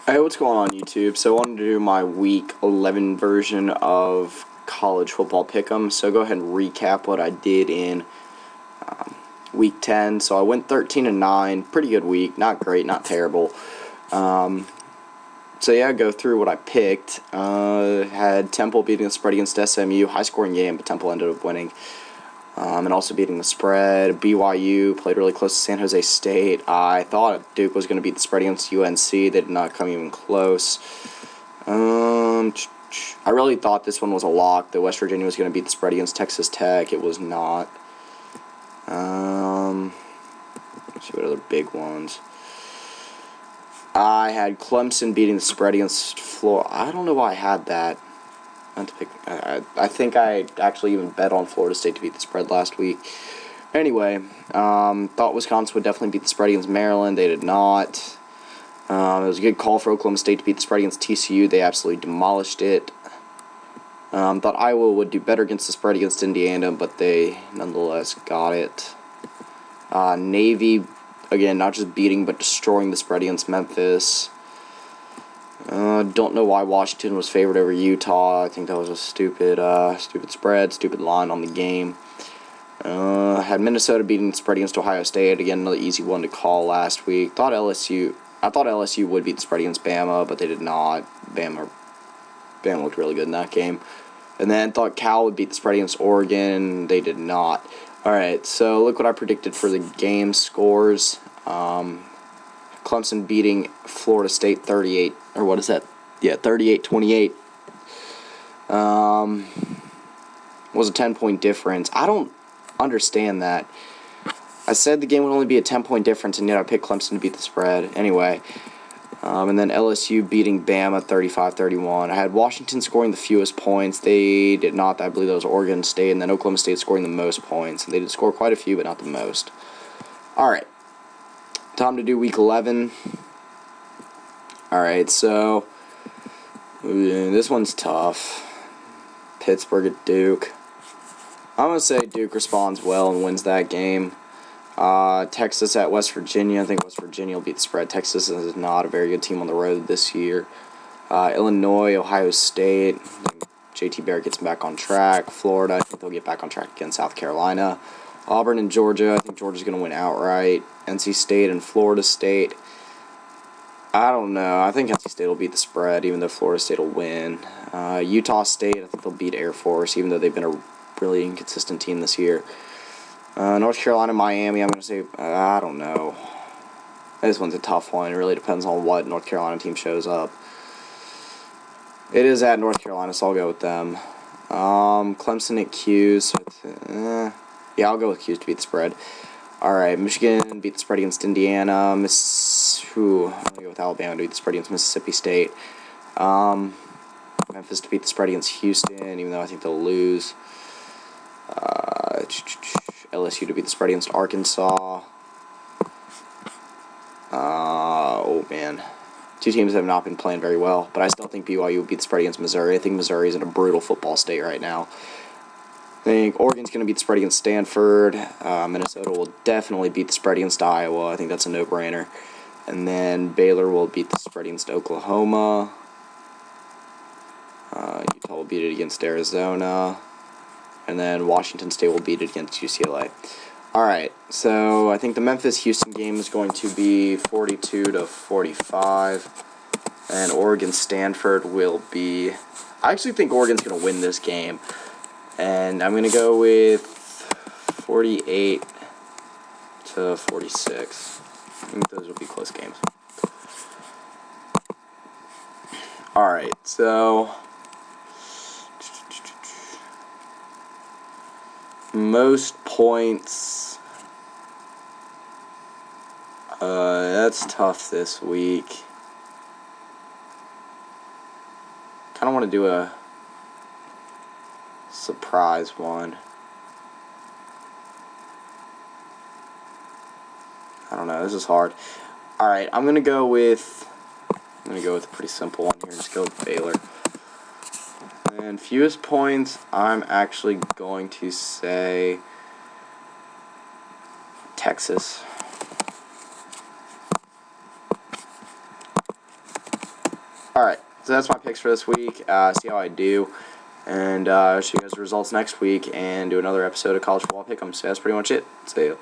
Hey, what's going on YouTube? So I wanted to do my week 11 version of college football pick'em. So go ahead and recap what I did in week 10. So I went 13-9, pretty good week, not great, not terrible. So yeah, go through what I picked. Had Temple beating the spread against SMU, high scoring game, but Temple ended up winning. And also beating the spread. BYU played really close to San Jose State. I thought Duke was going to beat the spread against UNC. They did not come even close. I really thought this one was a lock, that West Virginia was going to beat the spread against Texas Tech. It was not. Let's see what other big ones. I had Clemson beating the spread against Florida. I don't know why I had that. I think I actually even bet on Florida State to beat the spread last week. Anyway, thought Wisconsin would definitely beat the spread against Maryland. They did not. It was a good call for Oklahoma State to beat the spread against TCU. They absolutely demolished it. Thought Iowa would do better against the spread against Indiana, but they nonetheless got it. Navy, again, not just beating, but destroying the spread against Memphis. Don't know why Washington was favored over Utah. I think that was a stupid spread, stupid line on the game. Had Minnesota beating the spread against Ohio State. Again, another easy one to call last week. I thought LSU would beat the spread against Bama, but they did not. Bama looked really good in that game. And then thought Cal would beat the spread against Oregon. They did not. All right, so look what I predicted for the game scores. Clemson beating Florida State 38, or what is that? Yeah, 38-28. Was a 10-point difference. I don't understand that. I said the game would only be a 10-point difference, and yet I picked Clemson to beat the spread. Anyway, and then LSU beating Bama 35-31. I had Washington scoring the fewest points. They did not. I believe that was Oregon State, and then Oklahoma State scoring the most points. And they did score quite a few, but not the most. All right. Time to do week 11. Alright, so this one's tough. Pittsburgh at Duke. I'm going to say Duke responds well and wins that game. Texas at West Virginia. I think West Virginia will beat the spread. Texas is not a very good team on the road this year. Illinois, Ohio State. JT Barrett gets back on track. Florida, I think they'll get back on track against South Carolina. Auburn and Georgia, I think Georgia's going to win outright. NC State and Florida State, I don't know. I think NC State will beat the spread, even though Florida State will win. Utah State, I think they'll beat Air Force, even though they've been a really inconsistent team this year. North Carolina, Miami, I'm going to say, I don't know. This one's a tough one. It really depends on what North Carolina team shows up. It is at North Carolina, so I'll go with them. Clemson at Q's, so yeah, I'll go with Q's to beat the spread. All right, Michigan beat the spread against Indiana. I'm going to go with Alabama to beat the spread against Mississippi State. Memphis to beat the spread against Houston, even though I think they'll lose. LSU to beat the spread against Arkansas. Oh, man. Two teams have not been playing very well, but I still think BYU will beat the spread against Missouri. I think Missouri is in a brutal football state right now. I think Oregon's going to beat the spread against Stanford. Minnesota will definitely beat the spread against Iowa. I think that's a no-brainer. And then Baylor will beat the spread against Oklahoma. Utah will beat it against Arizona. And then Washington State will beat it against UCLA. All right, so I think the Memphis-Houston game is going to be 42-45. And Oregon-Stanford will be... I actually think Oregon's going to win this game. And I'm going to go with 48-46. I think those will be close games. Alright, so most points. That's tough this week. Kind of want to do a surprise one. I don't know, this is hard. Alright, I'm gonna go with a pretty simple one here. Just go with Baylor. And fewest points, I'm actually going to say Texas. Alright, so that's my picks for this week. See how I do. And show you guys the results next week and do another episode of College Football Pick'em. So that's pretty much it. See ya.